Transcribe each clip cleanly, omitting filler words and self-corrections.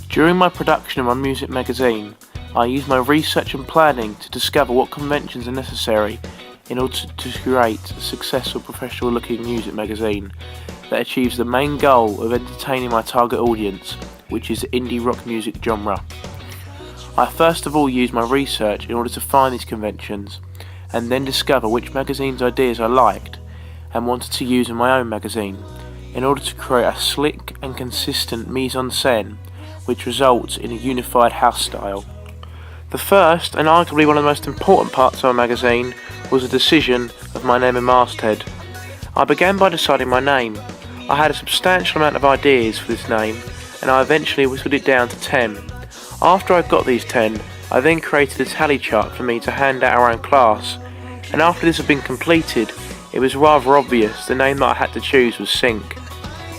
During my production of my music magazine, I used my research and planning to discover what conventions are necessary in order to create a successful professional looking music magazine that achieves the main goal of entertaining my target audience, which is the indie rock music genre. I first of all used my research in order to find these conventions, and then discover which magazine's ideas I liked and wanted to use in my own magazine, in order to create a slick and consistent mise-en-scène which results in a unified house style. The first, and arguably one of the most important parts of my magazine, was the decision of my name and masthead. I began by deciding my name. I had a substantial amount of ideas for this name, and I eventually whistled it down to 10. After I got these 10, I then created a tally chart for me to hand out around class, and after this had been completed, it was rather obvious the name that I had to choose was Sync,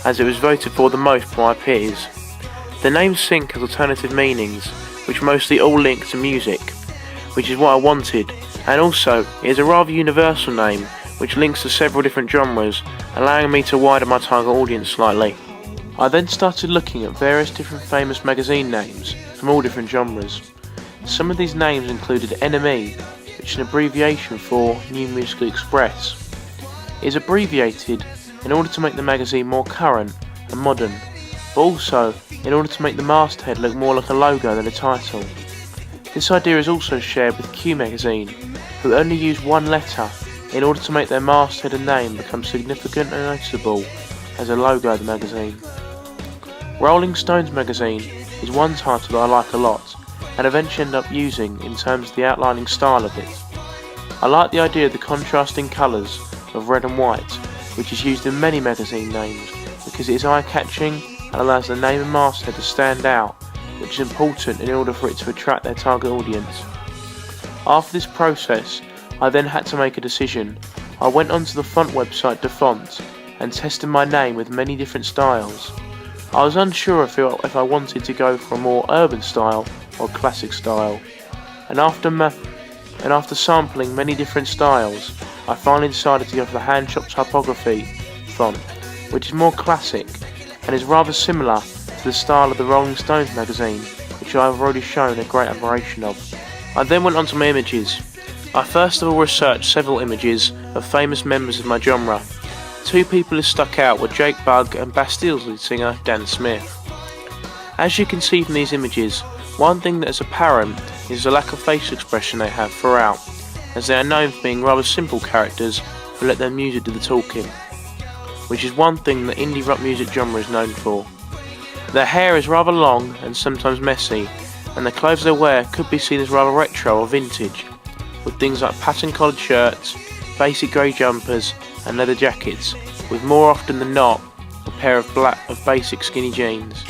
as it was voted for the most by my peers. The name Sync has alternative meanings, which mostly all link to music, which is what I wanted, and also it is a rather universal name which links to several different genres, allowing me to widen my target audience slightly. I then started looking at various different famous magazine names from all different genres. Some of these names included NME, which is an abbreviation for New Musical Express. It is abbreviated in order to make the magazine more current and modern, but also in order to make the masthead look more like a logo than a title. This idea is also shared with Q magazine, who only use one letter in order to make their masthead and name become significant and noticeable as a logo of the magazine. Rolling Stones magazine is one title that I like a lot, and eventually end up using in terms of the outlining style of it. I like the idea of the contrasting colours of red and white, which is used in many magazine names because it is eye-catching and allows the name and masthead to stand out, which is important in order for it to attract their target audience. After this process, I then had to make a decision. I went onto the font website DeFont and tested my name with many different styles. I was unsure if I wanted to go for a more urban style or classic style, and after sampling many different styles, I finally decided to go for the hand-shop typography font, which is more classic and is rather similar to the style of the Rolling Stones magazine, which I have already shown a great admiration of. I then went on to my images. I first of all researched several images of famous members of my genre. Two people who stuck out were Jake Bugg and Bastille's lead singer Dan Smith. As you can see from these images, one thing that is apparent is the lack of facial expression they have throughout, as they are known for being rather simple characters who let their music do the talking, which is one thing the indie rock music genre is known for. Their hair is rather long and sometimes messy, and the clothes they wear could be seen as rather retro or vintage, with things like patterned collared shirts, basic grey jumpers and leather jackets, with more often than not a pair of basic skinny jeans.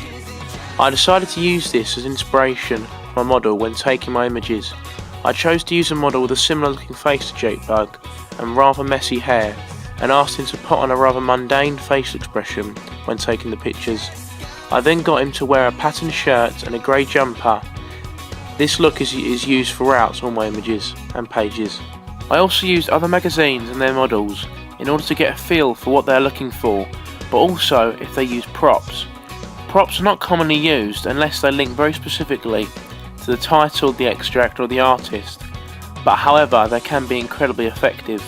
I decided to use this as inspiration for my model when taking my images. I chose to use a model with a similar looking face to Jake Bugg and rather messy hair, and asked him to put on a rather mundane facial expression when taking the pictures. I then got him to wear a patterned shirt and a grey jumper. This look is used throughout all my images and pages. I also used other magazines and their models in order to get a feel for what they are looking for, but also if they use props. Props are not commonly used unless they link very specifically to the title, the extract or the artist, but however they can be incredibly effective.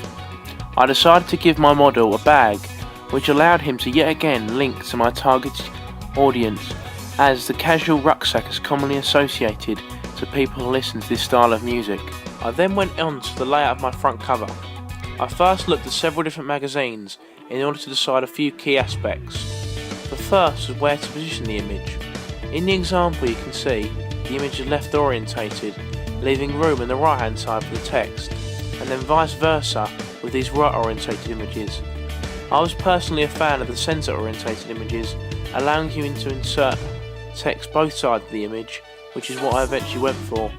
I decided to give my model a bag which allowed him to yet again link to my target audience, as the casual rucksack is commonly associated to people who listen to this style of music. I then went on to the layout of my front cover. I first looked at several different magazines in order to decide a few key aspects. The first was where to position the image. In the example you can see the image is left orientated, leaving room in the right hand side for the text, and then vice versa with these right orientated images. I was personally a fan of the centre orientated images, allowing you to insert text both sides of the image, which is what I eventually went for.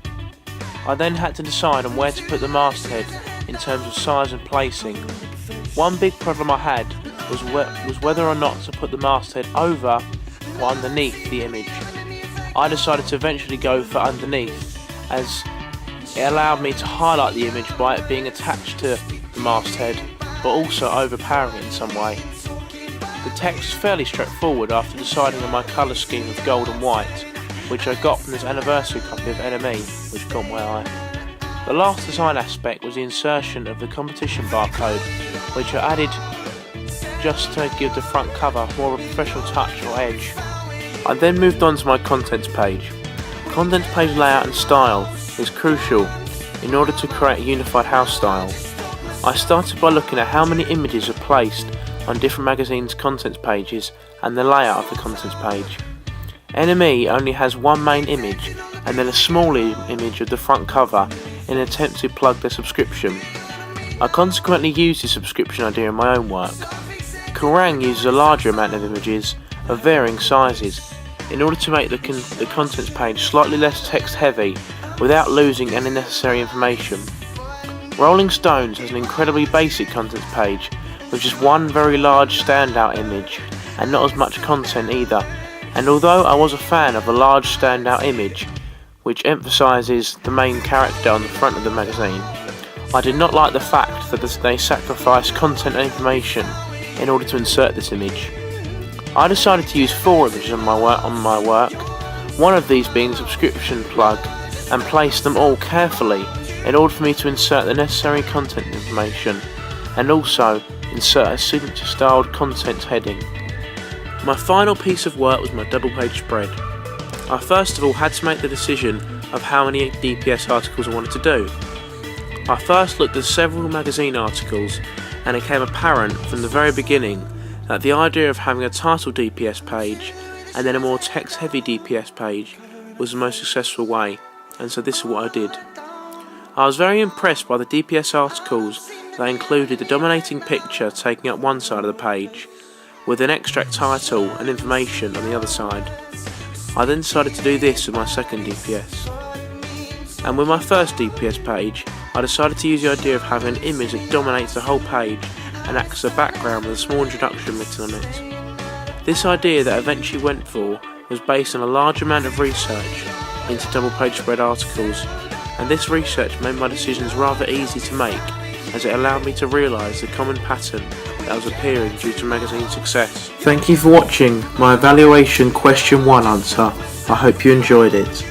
I then had to decide on where to put the masthead in terms of size and placing. One big problem I had was whether or not to put the masthead over or underneath the image. I decided to eventually go for underneath, as it allowed me to highlight the image by it being attached to the masthead, but also overpowering it in some way. The text is fairly straightforward after deciding on my colour scheme of gold and white, which I got from this anniversary copy of NME, which caught my eye. The last design aspect was the insertion of the competition barcode, which I added just to give the front cover more of a professional touch or edge. I then moved on to my contents page. Contents page layout and style is crucial in order to create a unified house style. I started by looking at how many images are placed on different magazines' contents pages and the layout of the contents page. NME only has one main image and then a small image of the front cover in an attempt to plug their subscription. I consequently used this subscription idea in my own work. Kerrang uses a larger amount of images of varying sizes in order to make the contents page slightly less text heavy without losing any necessary information. Rolling Stones has an incredibly basic contents page with just one very large standout image and not as much content either, and although I was a fan of a large standout image which emphasises the main character on the front of the magazine, I did not like the fact that they sacrificed content and information in order to insert this image. I decided to use 4 images on my work, one of these being the subscription plug, and place them all carefully in order for me to insert the necessary content information and also insert a signature styled content heading. My final piece of work was my double page spread. I first of all had to make the decision of how many DPS articles I wanted to do. I first looked at several magazine articles and it became apparent from the very beginning that the idea of having a title DPS page and then a more text heavy DPS page was the most successful way, and so this is what I did. I was very impressed by the DPS articles that included the dominating picture taking up one side of the page, with an extract title and information on the other side. I then decided to do this with my second DPS. And with my first DPS page, I decided to use the idea of having an image that dominates the whole page and acts as a background with a small introduction written on it. This idea that I eventually went for was based on a large amount of research into double page spread articles, and this research made my decisions rather easy to make, as it allowed me to realise the common pattern that was appearing due to magazine success. Thank you for watching my evaluation question 1 answer. I hope you enjoyed it.